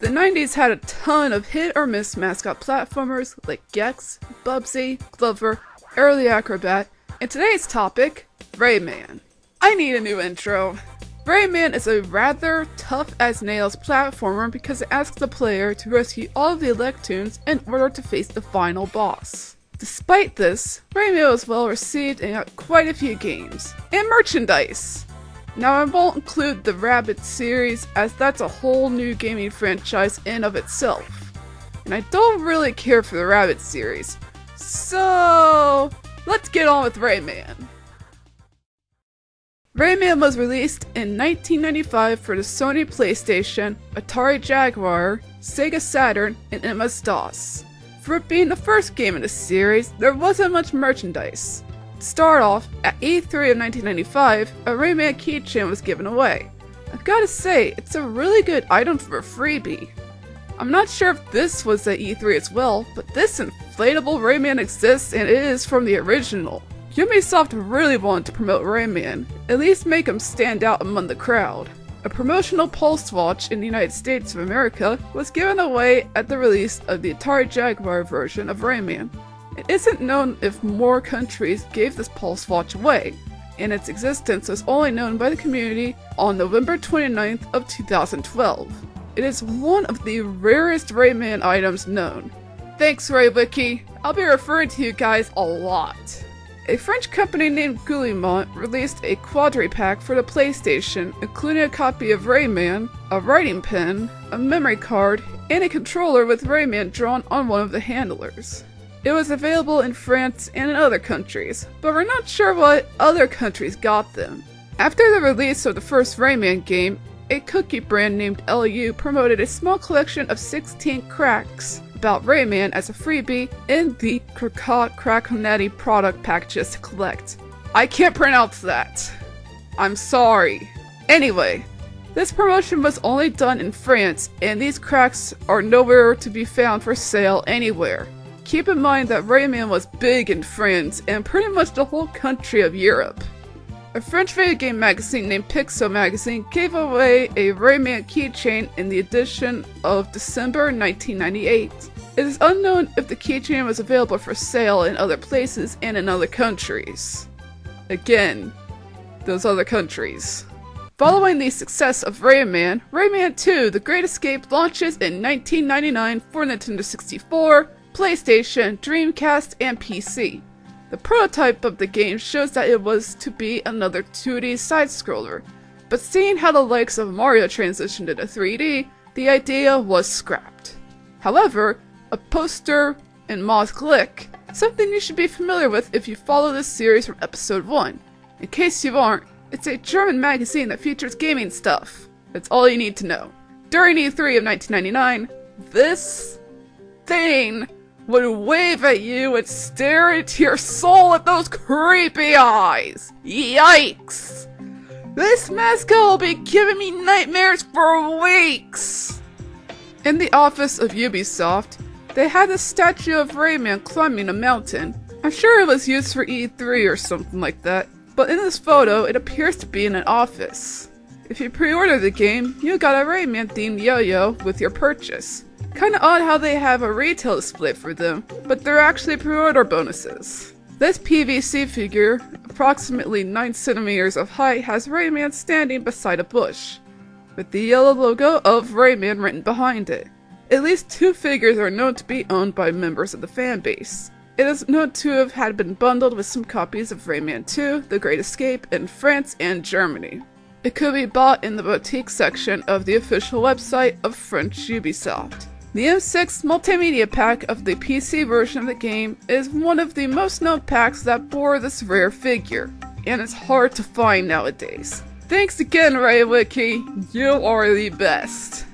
The 90s had a ton of hit-or-miss mascot platformers like Gex, Bubsy, Glover, Early Acrobat, and today's topic, Rayman. I need a new intro. Rayman is a rather tough-as-nails platformer because it asks the player to rescue all of the Electoons in order to face the final boss. Despite this, Rayman was well received and got quite a few games, and merchandise! Now I won't include the Rabbids series as that's a whole new gaming franchise in of itself. And I don't really care for the Rabbids series. So let's get on with Rayman. Rayman was released in 1995 for the Sony PlayStation, Atari Jaguar, Sega Saturn, and MS-DOS. For it being the first game in the series, there wasn't much merchandise. To start off, at E3 of 1995, a Rayman keychain was given away. I've gotta say, it's a really good item for a freebie. I'm not sure if this was at E3 as well, but this inflatable Rayman exists and it is from the original. Ubisoft really wanted to promote Rayman, at least make him stand out among the crowd. A promotional pulse watch in the United States of America was given away at the release of the Atari Jaguar version of Rayman. It isn't known if more countries gave this pulse watch away, and its existence was only known by the community on November 29th of 2012. It is one of the rarest Rayman items known. Thanks, RayWiki. I'll be referring to you guys a lot. A French company named Guillemot released a quadri pack for the PlayStation, including a copy of Rayman, a writing pen, a memory card, and a controller with Rayman drawn on one of the handlers. It was available in France and in other countries, but we're not sure what other countries got them. After the release of the first Rayman game, a cookie brand named LU promoted a small collection of 16 cracks about Rayman as a freebie in the Krakonetti product packages to collect. I can't pronounce that. I'm sorry. Anyway, this promotion was only done in France, and these cracks are nowhere to be found for sale anywhere. Keep in mind that Rayman was big in France and pretty much the whole country of Europe. A French video game magazine named Pixel Magazine gave away a Rayman keychain in the edition of December 1998. It is unknown if the keychain was available for sale in other places and in other countries. Again, those other countries. Following the success of Rayman, Rayman 2: The Great Escape launches in 1999 for Nintendo 64, PlayStation, Dreamcast, and PC. The prototype of the game shows that it was to be another 2D side-scroller, but seeing how the likes of Mario transitioned into 3D, the idea was scrapped. However, a poster in Moz Glick, something you should be familiar with if you follow this series from episode 1. In case you aren't, it's a German magazine that features gaming stuff. That's all you need to know. During E3 of 1999, this thing would wave at you and stare into your soul with those creepy eyes. Yikes! This mascot will be giving me nightmares for weeks! In the office of Ubisoft, they had a statue of Rayman climbing a mountain. I'm sure it was used for E3 or something like that, but in this photo it appears to be in an office. If you pre-order the game, you got a Rayman themed yo-yo with your purchase. Kinda odd how they have a retail display for them, but they're actually pre-order bonuses. This PVC figure, approximately 9 centimeters of height, has Rayman standing beside a bush, with the yellow logo of Rayman written behind it. At least 2 figures are known to be owned by members of the fanbase. It is known to have had been bundled with some copies of Rayman 2: The Great Escape in France and Germany. It could be bought in the boutique section of the official website of French Ubisoft. The M6 multimedia pack of the PC version of the game is one of the most known packs that bore this rare figure, and it's hard to find nowadays. Thanks again, RayWiki, you are the best.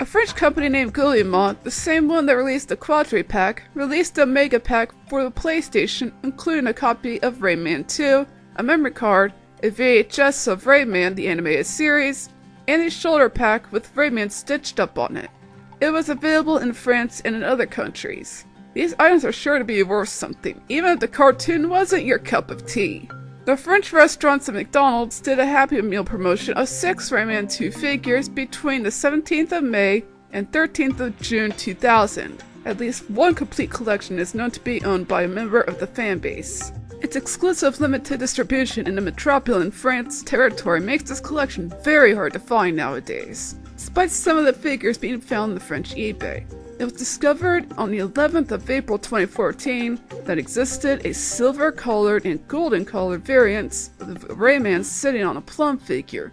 A French company named Guillemot, the same one that released the Quadri pack, released a mega pack for the PlayStation, including a copy of Rayman 2, a memory card, a VHS of Rayman the animated series, and a shoulder pack with Rayman stitched up on it. It was available in France and in other countries. These items are sure to be worth something, even if the cartoon wasn't your cup of tea. The French restaurants and McDonald's did a Happy Meal promotion of 6 Rayman 2 figures between the 17th of May and 13th of June 2000. At least one complete collection is known to be owned by a member of the fanbase. Its exclusive limited distribution in the metropolitan France territory makes this collection very hard to find nowadays, despite some of the figures being found on the French eBay. It was discovered on the 11th of April 2014 that existed a silver-colored and golden-colored variants of Rayman sitting on a plum figure.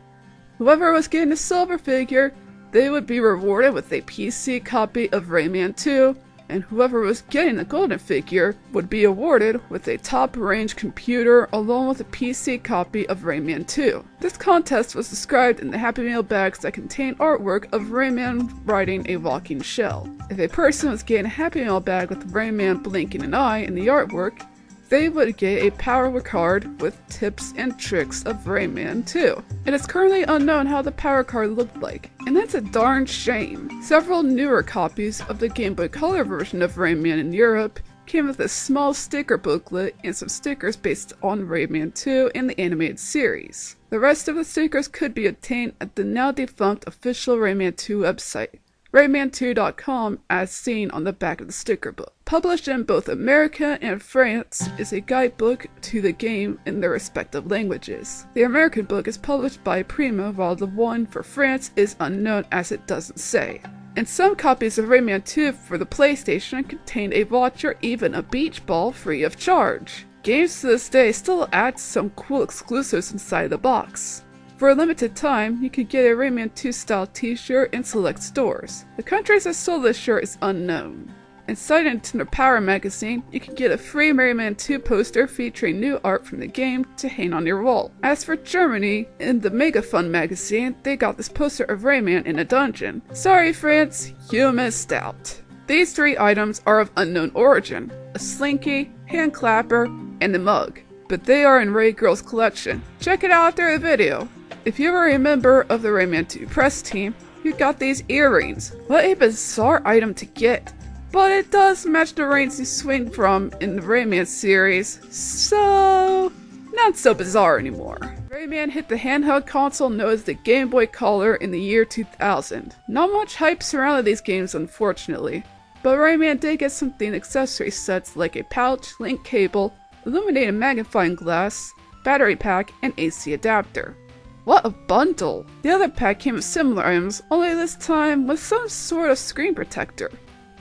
Whoever was getting the silver figure, they would be rewarded with a PC copy of Rayman 2, and whoever was getting the golden figure would be awarded with a top-range computer along with a PC copy of Rayman 2. This contest was described in the Happy Meal bags that contained artwork of Rayman riding a walking shell. If a person was getting a Happy Meal bag with Rayman blinking an eye in the artwork, they would get a power card with tips and tricks of Rayman 2. It is currently unknown how the power card looked like, and that's a darn shame. Several newer copies of the Game Boy Color version of Rayman in Europe came with a small sticker booklet and some stickers based on Rayman 2 and the animated series. The rest of the stickers could be obtained at the now defunct official Rayman 2 website, Rayman2.com, as seen on the back of the sticker book. Published in both America and France is a guidebook to the game in their respective languages. The American book is published by Prima, while the one for France is unknown as it doesn't say. And some copies of Rayman 2 for the PlayStation contain a watch or even a beach ball free of charge. Games to this day still add some cool exclusives inside the box. For a limited time, you can get a Rayman 2 style t-shirt in select stores. The countries that sold this shirt is unknown. Inside Nintendo Power magazine, you can get a free Rayman 2 poster featuring new art from the game to hang on your wall. As for Germany, in the Mega Fun magazine, they got this poster of Rayman in a dungeon. Sorry France, you missed out. These three items are of unknown origin: a slinky, hand clapper, and a mug. But they are in Ray Girl's collection. Check it out after the video. If you were a member of the Rayman 2 press team, you got these earrings. What a bizarre item to get. But it does match the reins you swing from in the Rayman series, so not so bizarre anymore. Rayman hit the handheld console known as the Game Boy Color in the year 2000. Not much hype surrounded these games, unfortunately, but Rayman did get some themed accessory sets like a pouch, link cable, illuminated magnifying glass, battery pack, and AC adapter. What a bundle! The other pack came with similar items, only this time with some sort of screen protector.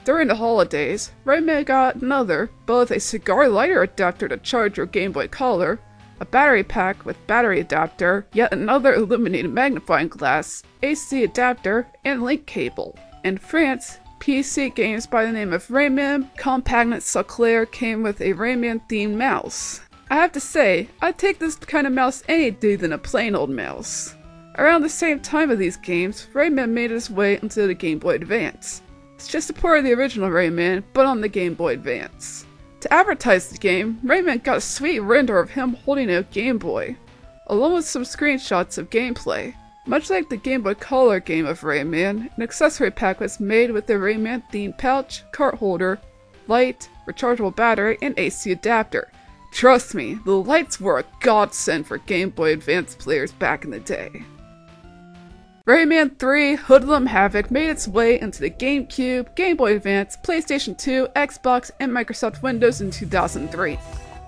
During the holidays, Rayman got another, both a cigar lighter adapter to charge your Game Boy Color, a battery pack with battery adapter, yet another illuminated magnifying glass, AC adapter, and link cable. In France, PC games by the name of Rayman Compagnon Sauclair came with a Rayman-themed mouse. I have to say, I'd take this kind of mouse any day than a plain old mouse. Around the same time of these games, Rayman made his way into the Game Boy Advance. It's just a port of the original Rayman, but on the Game Boy Advance. To advertise the game, Rayman got a sweet render of him holding a Game Boy, along with some screenshots of gameplay. Much like the Game Boy Color game of Rayman, an accessory pack was made with the Rayman-themed pouch, cart holder, light, rechargeable battery, and AC adapter. Trust me, the lights were a godsend for Game Boy Advance players back in the day. Rayman 3 Hoodlum Havoc made its way into the GameCube, Game Boy Advance, PlayStation 2, Xbox, and Microsoft Windows in 2003.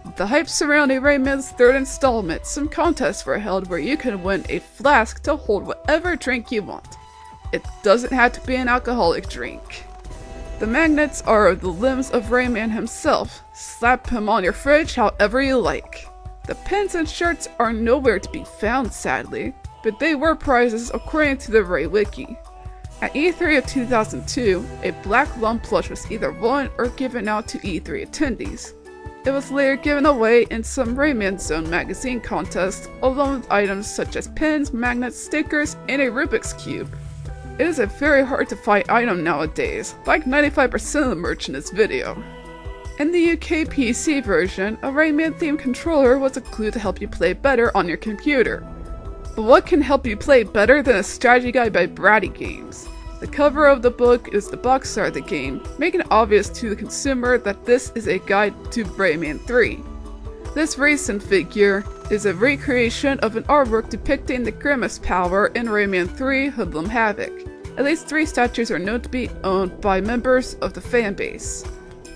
With the hype surrounding Rayman's third installment, some contests were held where you can win a flask to hold whatever drink you want. It doesn't have to be an alcoholic drink. The magnets are the limbs of Rayman himself. Slap him on your fridge however you like. The pins and shirts are nowhere to be found, sadly, but they were prizes according to the Ray Wiki. At E3 of 2002, a black lung plush was either won or given out to E3 attendees. It was later given away in some Rayman Zone magazine contests, along with items such as pins, magnets, stickers, and a Rubik's Cube. It is a very hard to find item nowadays, like 95% of the merch in this video. In the UK PC version, a Rayman-themed controller was included to help you play better on your computer. But what can help you play better than a strategy guide by Bratty Games? The cover of the book is the box art of the game, making it obvious to the consumer that this is a guide to Rayman 3. This recent figure is a recreation of an artwork depicting the Grimace power in Rayman 3 Hoodlum Havoc. At least 3 statues are known to be owned by members of the fanbase.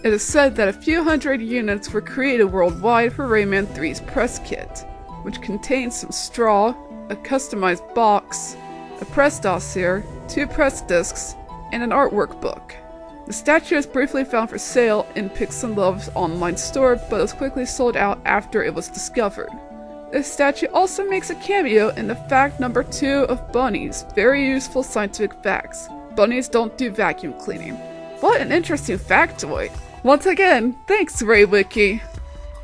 It is said that a few hundred units were created worldwide for Rayman 3's press kit, which contains some straw, a customized box, a press dossier, 2 press discs, and an artwork book. The statue was briefly found for sale in PixelLove's online store, but was quickly sold out after it was discovered. This statue also makes a cameo in the fact number 2 of bunnies, very useful scientific facts. Bunnies don't do vacuum cleaning. What an interesting factoid! Once again, thanks RayWiki!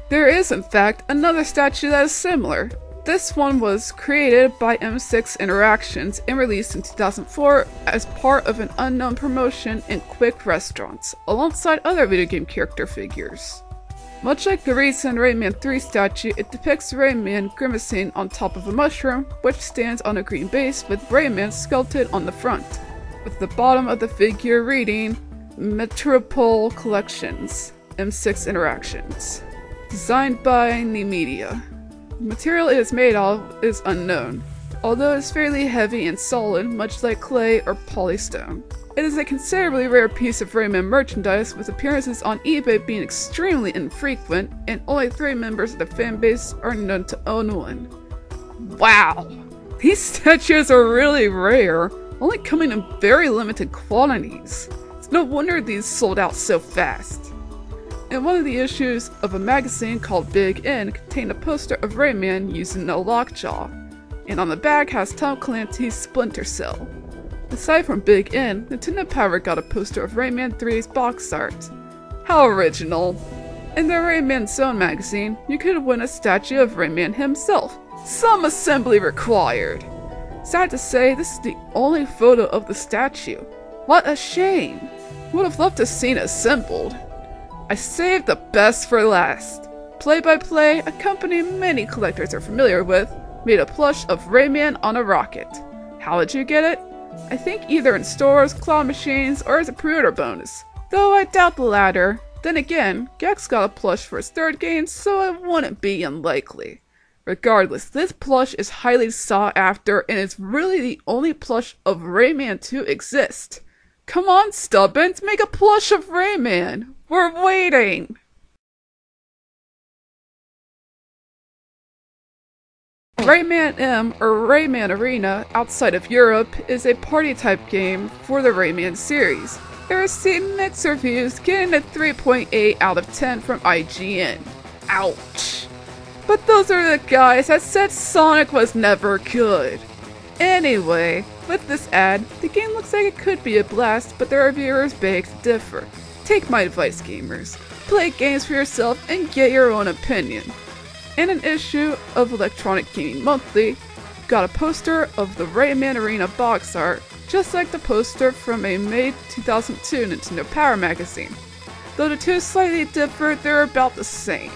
There is in fact another statue that is similar. This one was created by M6 Interactions and released in 2004 as part of an unknown promotion in quick restaurants, alongside other video game character figures. Much like the recent Rayman 3 statue, it depicts Rayman grimacing on top of a mushroom, which stands on a green base with Rayman sculpted on the front, with the bottom of the figure reading Metropole Collections, M6 Interactions. Designed by Media. The material it is made of is unknown, although it is fairly heavy and solid, much like clay or polystone. It is a considerably rare piece of Rayman merchandise, with appearances on eBay being extremely infrequent, and only 3 members of the fanbase are known to own one. Wow! These statues are really rare, only coming in very limited quantities. It's no wonder these sold out so fast. And one of the issues of a magazine called Big N contained a poster of Rayman using a lockjaw, and on the back has Tom Clancy's Splinter Cell. Aside from Big N, Nintendo Power got a poster of Rayman 3's box art. How original! In the Rayman Zone magazine, you could win a statue of Rayman himself. Some assembly required! Sad to say, this is the only photo of the statue. What a shame! Would have loved to have seen it assembled. I saved the best for last. Play-by-Play, a company many collectors are familiar with, made a plush of Rayman on a rocket. How did you get it? I think either in stores, claw machines, or as a pre-order bonus. Though I doubt the latter. Then again, Gex got a plush for his 3rd game, so it wouldn't be unlikely. Regardless, this plush is highly sought after and is really the only plush of Rayman to exist. Come on, Stubbins, make a plush of Rayman! We're waiting! Rayman M, or Rayman Arena, outside of Europe, is a party-type game for the Rayman series. It received mixed reviews, getting a 3.8 out of 10 from IGN. Ouch! But those are the guys that said Sonic was never good. Anyway, with this ad, the game looks like it could be a blast, but the reviewers beg to differ. Take my advice, gamers. Play games for yourself and get your own opinion. In an issue of Electronic Gaming Monthly, got a poster of the Rayman Arena box art, just like the poster from a May 2002 Nintendo Power magazine. Though the two slightly differ, they're about the same.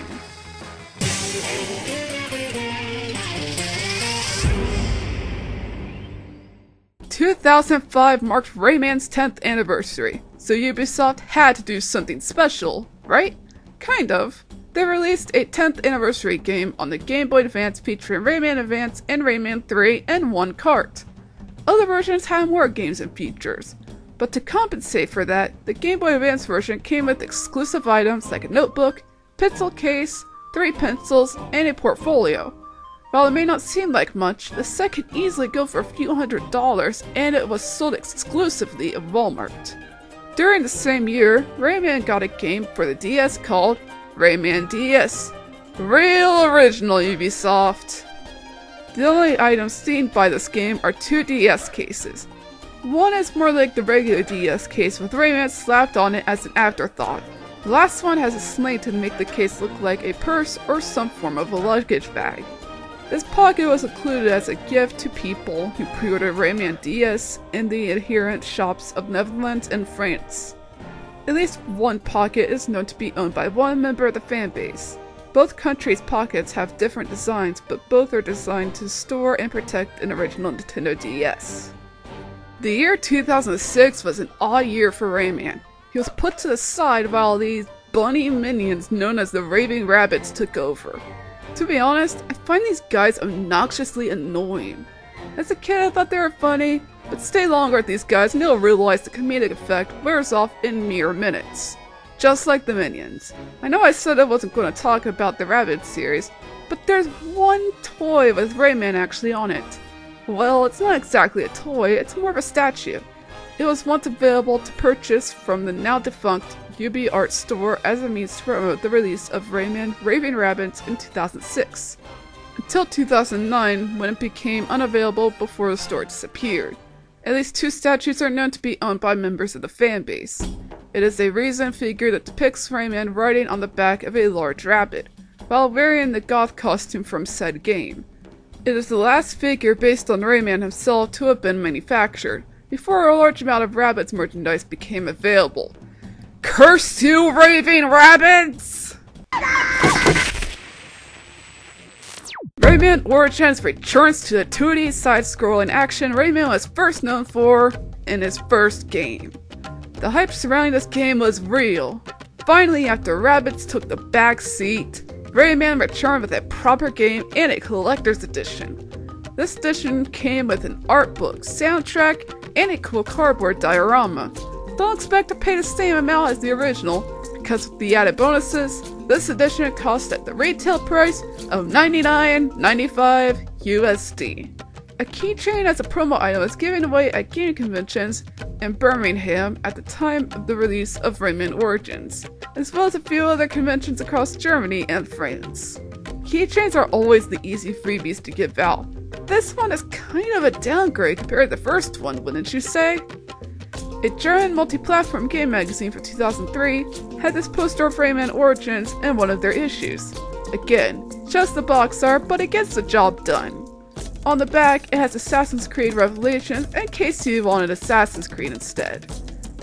2005 marked Rayman's 10th anniversary, so Ubisoft had to do something special, right? Kind of. They released a 10th anniversary game on the Game Boy Advance featuring Rayman Advance and Rayman 3 and 1 cart. Other versions had more games and features, but to compensate for that, the Game Boy Advance version came with exclusive items like a notebook, pencil case, 3 pencils, and a portfolio. While it may not seem like much, the set could easily go for a few $100s, and it was sold exclusively at Walmart. During the same year, Rayman got a game for the DS called Rayman DS. Real original, Ubisoft! The only items seen by this game are 2 DS cases. One is more like the regular DS case with Rayman slapped on it as an afterthought. The last one has a sling to make the case look like a purse or some form of a luggage bag. This pocket was included as a gift to people who pre-ordered Rayman DS in the adherent shops of Netherlands and France. At least one pocket is known to be owned by one member of the fanbase. Both countries' pockets have different designs, but both are designed to store and protect an original Nintendo DS. The year 2006 was an odd year for Rayman. He was put to the side while these bunny minions known as the Raving Rabbits took over. To be honest, I find these guys obnoxiously annoying. As a kid I thought they were funny, but stay longer with these guys and you'll realize the comedic effect wears off in mere minutes. Just like the Minions. I know I said I wasn't going to talk about the Rabbids series, but there's one toy with Rayman actually on it. Well, it's not exactly a toy, it's more of a statue. It was once available to purchase from the now defunct UB Art store as a means to promote the release of Rayman Raving Rabbids in 2006. Until 2009, when it became unavailable before the store disappeared. At least 2 statues are known to be owned by members of the fanbase. It is a resin figure that depicts Rayman riding on the back of a large rabbit, while wearing the goth costume from said game. It is the last figure based on Rayman himself to have been manufactured, before a large amount of Rabbids merchandise became available. Curse you, Raving Rabbids! Rayman Origins returns to the 2D side-scrolling action Rayman was first known for in his first game. The hype surrounding this game was real. Finally, after Rabbids took the back seat, Rayman returned with a proper game and a collector's edition. This edition came with an art book, soundtrack, and a cool cardboard diorama. Don't expect to pay the same amount as the original, because with the added bonuses, this edition cost at the retail price of $99.95 USD. A keychain as a promo item was given away at gaming conventions in Birmingham at the time of the release of Rayman Origins, as well as a few other conventions across Germany and France. Keychains are always the easy freebies to give out. This one is kind of a downgrade compared to the first one, wouldn't you say? A German multi-platform game magazine from 2003 had this poster of Rayman Origins in one of their issues. Again, just the box art, but it gets the job done. On the back, it has Assassin's Creed Revelations in case you wanted Assassin's Creed instead.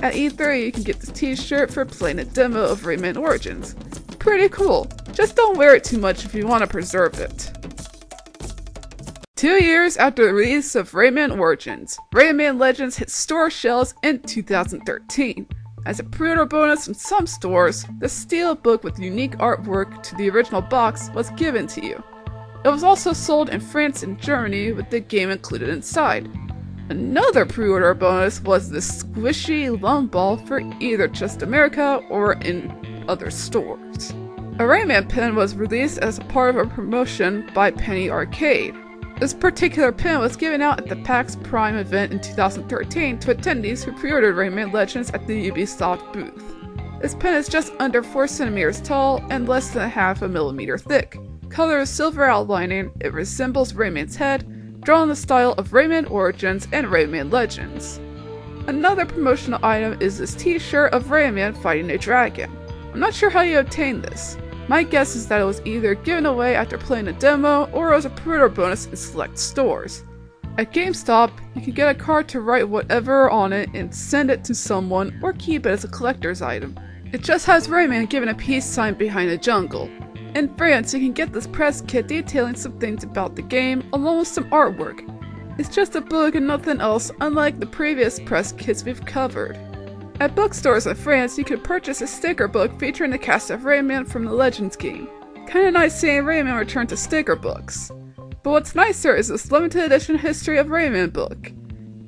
At E3, you can get this t-shirt for playing a demo of Rayman Origins. Pretty cool, just don't wear it too much if you want to preserve it. 2 years after the release of Rayman Origins, Rayman Legends hit store shelves in 2013. As a pre-order bonus in some stores, the steelbook with unique artwork to the original box was given to you. It was also sold in France and Germany with the game included inside. Another pre-order bonus was the squishy lung ball for either just America or in other stores. A Rayman pin was released as a part of a promotion by Penny Arcade. This particular pin was given out at the PAX Prime event in 2013 to attendees who pre-ordered Rayman Legends at the Ubisoft booth. This pin is just under 4 cm tall and less than half a millimeter thick. Color is silver outlining, it resembles Rayman's head, drawn in the style of Rayman Origins and Rayman Legends. Another promotional item is this t-shirt of Rayman fighting a dragon. I'm not sure how you obtained this. My guess is that it was either given away after playing a demo or as a pre-order bonus in select stores. At GameStop, you can get a card to write whatever on it and send it to someone or keep it as a collector's item. It just has Rayman given a peace sign behind a jungle. In France, you can get this press kit detailing some things about the game along with some artwork. It's just a book and nothing else, unlike the previous press kits we've covered. At bookstores in France, you could purchase a sticker book featuring the cast of Rayman from the Legends game. Kinda nice seeing Rayman return to sticker books. But what's nicer is this limited edition History of Rayman book.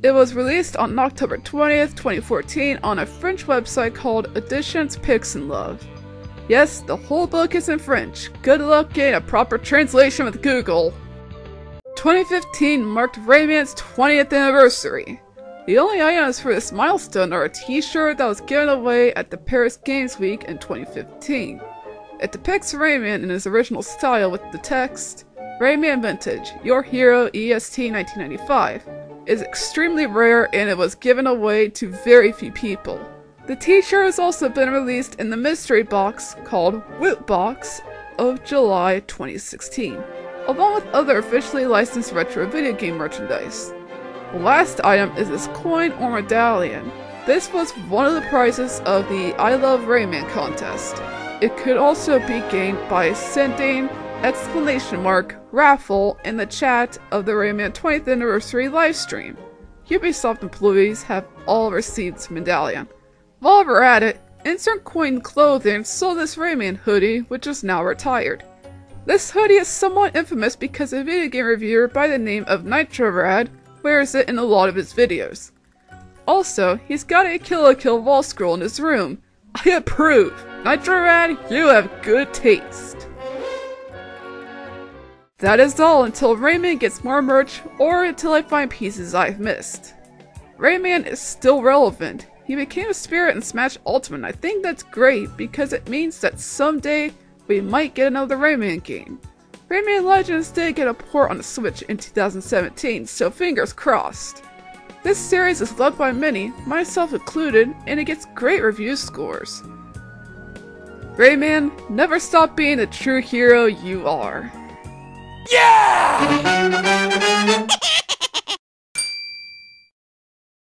It was released on October 20th, 2014 on a French website called Editions Pix and Love. Yes, the whole book is in French. Good luck getting a proper translation with Google. 2015 marked Rayman's 20th anniversary. The only items for this milestone are a t-shirt that was given away at the Paris Games Week in 2015. It depicts Rayman in his original style with the text, "Rayman Vintage, your hero EST 1995. It is extremely rare and it was given away to very few people." The t-shirt has also been released in the mystery box called Woot Box of July 2016, along with other officially licensed retro video game merchandise. The last item is this coin or medallion. This was one of the prizes of the I Love Rayman contest. It could also be gained by sending !raffle in the chat of the Rayman 20th anniversary livestream. Ubisoft employees have all received this medallion. While we're at it, Insert Coin Clothing sold this Rayman hoodie, which is now retired. This hoodie is somewhat infamous because a video game reviewer by the name of NitroRad wears it in a lot of his videos. Also, he's got a Kill la Kill wall scroll in his room. I approve! Nitrorad, you have good taste! That is all until Rayman gets more merch or until I find pieces I've missed. Rayman is still relevant. He became a spirit in Smash Ultimate and I think that's great because it means that someday we might get another Rayman game. Rayman Legends did get a port on the Switch in 2017, so fingers crossed. This series is loved by many, myself included, and it gets great review scores. Rayman, never stop being the true hero you are. Yeah!